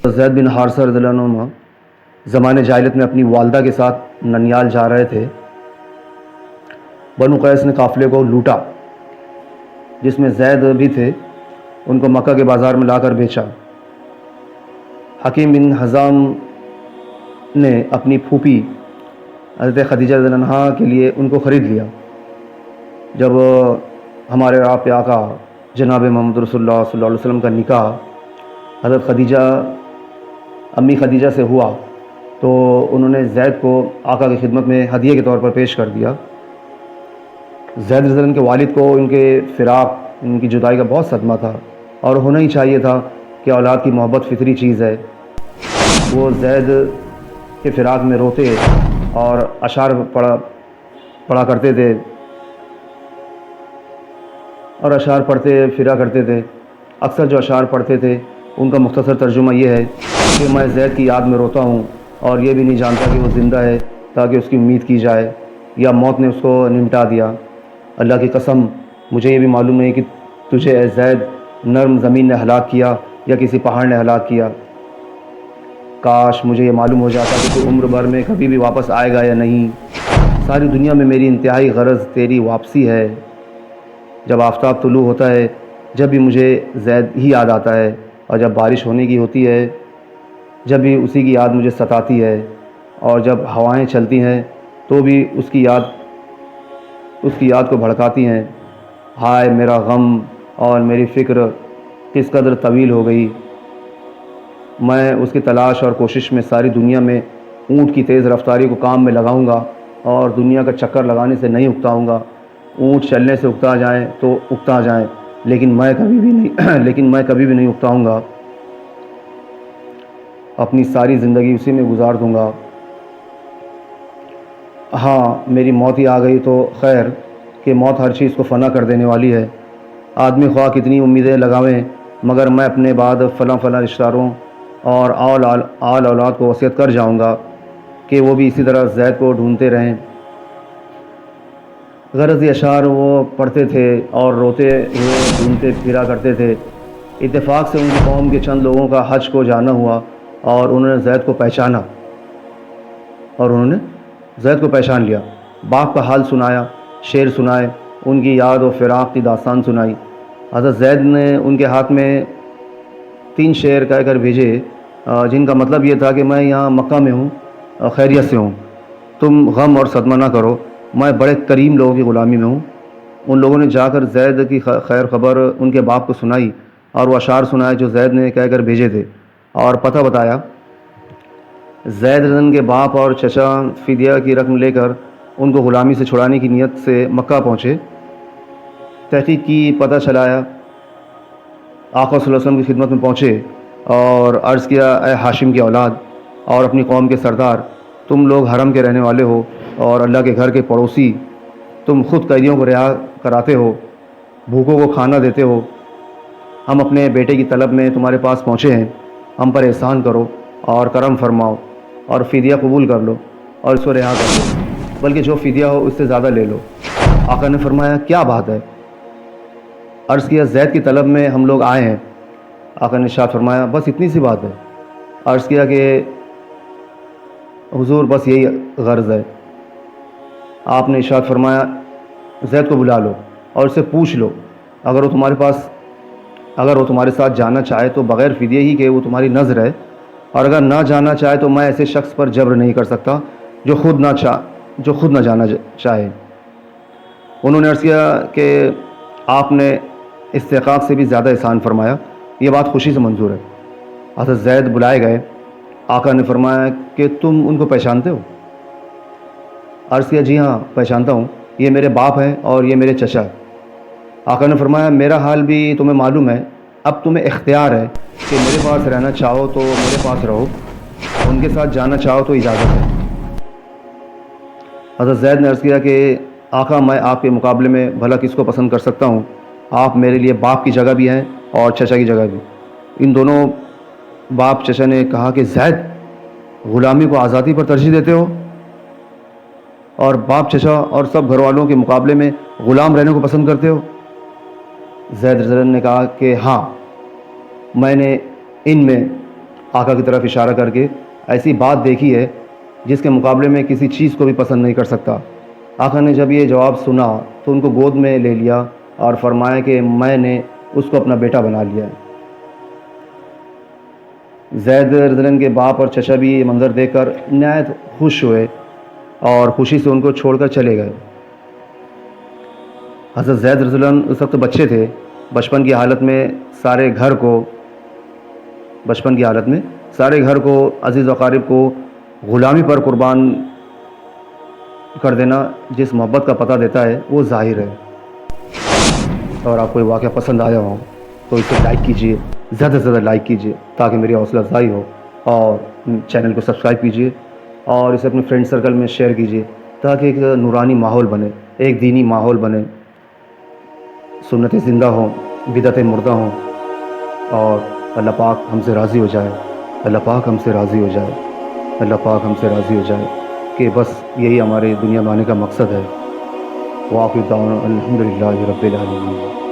زید بن حارثہ رضی اللہ عنہ زمانے جاہلیت میں اپنی والدہ کے ساتھ ننیال جا رہے تھے۔ بنو قیس نے قافلے کو لوٹا جس میں زید بھی تھے، ان کو مکہ کے بازار میں لا کر بیچا۔ حکیم بن حزام نے اپنی پھوپھی حضرت خدیجہ رضی اللہ عنہا کے لیے ان کو خرید لیا۔ جب ہمارے آپ آقا جناب محمد رسول اللہ صلی اللہ علیہ وسلم کا نکاح حضرت خدیجہ امی خدیجہ سے ہوا تو انہوں نے زید کو آقا کی خدمت میں ہدیے کے طور پر پیش کر دیا۔ زید رضی اللہ عنہ کے والد کو ان کے فراق، ان کی جدائی کا بہت صدمہ تھا، اور ہونا ہی چاہیے تھا کہ اولاد کی محبت فطری چیز ہے۔ وہ زید کے فراق میں روتے اور اشعار پڑھا کرتے تھے اور اشعار پڑھتے پھرا کرتے تھے۔ اکثر جو اشعار پڑھتے تھے ان کا مختصر ترجمہ یہ ہے کہ میں زید کی یاد میں روتا ہوں اور یہ بھی نہیں جانتا کہ وہ زندہ ہے تاکہ اس کی امید کی جائے، یا موت نے اس کو نمٹا دیا۔ اللہ کی قسم مجھے یہ بھی معلوم نہیں کہ تجھے اے زید نرم زمین نے ہلاک کیا یا کسی پہاڑ نے ہلاک کیا۔ کاش مجھے یہ معلوم ہو جاتا کہ تو عمر بھر میں کبھی بھی واپس آئے گا یا نہیں۔ ساری دنیا میں میری انتہائی غرض تیری واپسی ہے۔ جب آفتاب طلوع ہوتا ہے جب بھی مجھے زید ہی یاد آتا ہے، اور جب بارش ہونے کی ہوتی ہے جب بھی اسی کی یاد مجھے ستاتی ہے، اور جب ہوائیں چلتی ہیں تو بھی اس کی یاد کو بھڑکاتی ہیں۔ ہائے میرا غم اور میری فکر کس قدر طویل ہو گئی۔ میں اس کی تلاش اور کوشش میں ساری دنیا میں اونٹ کی تیز رفتاری کو کام میں لگاؤں گا اور دنیا کا چکر لگانے سے نہیں اکتاؤں گا۔ اونٹ چلنے سے اکتا جائیں تو اکتا جائیں، لیکن میں کبھی بھی نہیں اکتاؤں گا۔ اپنی ساری زندگی اسی میں گزار دوں گا۔ ہاں میری موت ہی آ گئی تو خیر کہ موت ہر چیز کو فنا کر دینے والی ہے۔ آدمی خواہ کتنی امیدیں لگاویں مگر میں اپنے بعد فلاں رشتہ داروں اور آل اولاد کو وصیت کر جاؤں گا کہ وہ بھی اسی طرح زید کو ڈھونڈتے رہیں۔ غرض یہ اشعار وہ پڑھتے تھے اور روتے ہوئے ڈھونڈتے پھرا کرتے تھے۔ اتفاق سے ان کی قوم کے چند لوگوں کا حج کو جانا ہوا اور انہوں نے زید کو پہچان لیا۔ باپ کا حال سنایا، شعر سنائے، ان کی یاد و فراق کی داستان سنائی۔ حضرت زید نے ان کے ہاتھ میں 3 شعر کہہ کر بھیجے جن کا مطلب یہ تھا کہ میں یہاں مکہ میں ہوں، خیریت سے ہوں، تم غم اور صدمہ نہ کرو، میں بڑے کریم لوگوں کی غلامی میں ہوں۔ ان لوگوں نے جا کر زید کی خیر خبر ان کے باپ کو سنائی اور وہ اشعار سنائے جو زید نے کہہ کر بھیجے تھے، اور پتہ بتایا۔ زید رضی اللہ عنہ کے باپ اور چچا فدیہ کی رقم لے کر ان کو غلامی سے چھڑانے کی نیت سے مکہ پہنچے۔ تحقیق کی، پتہ چلایا، آقا صلی اللہ علیہ وسلم کی خدمت میں پہنچے اور عرض کیا، اے ہاشم کی اولاد اور اپنی قوم کے سردار، تم لوگ حرم کے رہنے والے ہو اور اللہ کے گھر کے پڑوسی، تم خود قیدیوں کو رہا کراتے ہو، بھوکوں کو کھانا دیتے ہو۔ ہم اپنے بیٹے کی طلب میں تمہارے پاس پہنچے ہیں، ہم پر احسان کرو اور کرم فرماؤ اور فدیہ قبول کر لو اور اس کو رہا کر لو، بلکہ جو فدیہ ہو اس سے زیادہ لے لو۔ آقا نے فرمایا، کیا بات ہے؟ عرض کیا، زید کی طلب میں ہم لوگ آئے ہیں۔ آقا نے ارشاد فرمایا، بس اتنی سی بات ہے؟ عرض کیا کہ حضور بس یہی غرض ہے۔ آپ نے ارشاد فرمایا، زید کو بلا لو اور اس سے پوچھ لو، اگر وہ تمہارے ساتھ جانا چاہے تو بغیر فدیے ہی کہ وہ تمہاری نذر ہے، اور اگر نہ جانا چاہے تو میں ایسے شخص پر جبر نہیں کر سکتا جو خود نہ جانا چاہے۔ انہوں نے عرض کیا کہ آپ نے استحقاق سے بھی زیادہ احسان فرمایا، یہ بات خوشی سے منظور ہے۔ حضرت زید بلائے گئے۔ آقا نے فرمایا کہ تم ان کو پہچانتے ہو؟ عرض کیا، جی ہاں پہچانتا ہوں، یہ میرے باپ ہیں اور یہ میرے چچا۔ آقا نے فرمایا، میرا حال بھی تمہیں معلوم ہے، اب تمہیں اختیار ہے کہ میرے پاس رہنا چاہو تو میرے پاس رہو، ان کے ساتھ جانا چاہو تو اجازت ہے۔ حضرت زید نے عرض کیا کہ آقا میں آپ کے مقابلے میں بھلا کس کو پسند کر سکتا ہوں؟ آپ میرے لیے باپ کی جگہ بھی ہیں اور چچا کی جگہ بھی۔ ان دونوں باپ چچا نے کہا کہ زید، غلامی کو آزادی پر ترجیح دیتے ہو اور باپ چچا اور سب گھر والوں کے مقابلے میں غلام رہنے کو پسند کرتے ہو؟ زید رضی اللہ عنہ نے کہا کہ ہاں، میں نے ان میں آقا کی طرف اشارہ کر کے ایسی بات دیکھی ہے جس کے مقابلے میں کسی چیز کو بھی پسند نہیں کر سکتا۔ آقا نے جب یہ جواب سنا تو ان کو گود میں لے لیا اور فرمایا کہ میں نے اس کو اپنا بیٹا بنا لیا ہے۔ زید رضی اللہ عنہ کے باپ اور چچا بھی یہ منظر دیکھ کر نہایت خوش ہوئے اور خوشی سے ان کو چھوڑ کر چلے گئے۔ حضرت زید رضی اللہ عنہ اس وقت بچے تھے۔ بچپن کی حالت میں سارے گھر کو عزیز و اقارب کو غلامی پر قربان کر دینا جس محبت کا پتہ دیتا ہے وہ ظاہر ہے۔ اور آپ کو یہ واقعہ پسند آیا ہو تو اسے لائک کیجئے، زیادہ سے زیادہ لائک کیجئے تاکہ میری حوصلہ افزائی ہو، اور چینل کو سبسکرائب کیجئے اور اسے اپنے فرینڈ سرکل میں شیئر کیجئے تاکہ ایک نورانی ماحول بنے، ایک دینی ماحول بنے، سنتیں زندہ ہوں، بدعتیں مردہ ہوں، اور اللہ پاک ہم سے راضی ہو جائے، اللہ پاک ہم سے راضی ہو جائے، اللہ پاک ہم سے راضی ہو جائے کہ بس یہی ہمارے دنیا میں آنے کا مقصد ہے۔ وآخر دعوانا الحمدللہ رب العالمین۔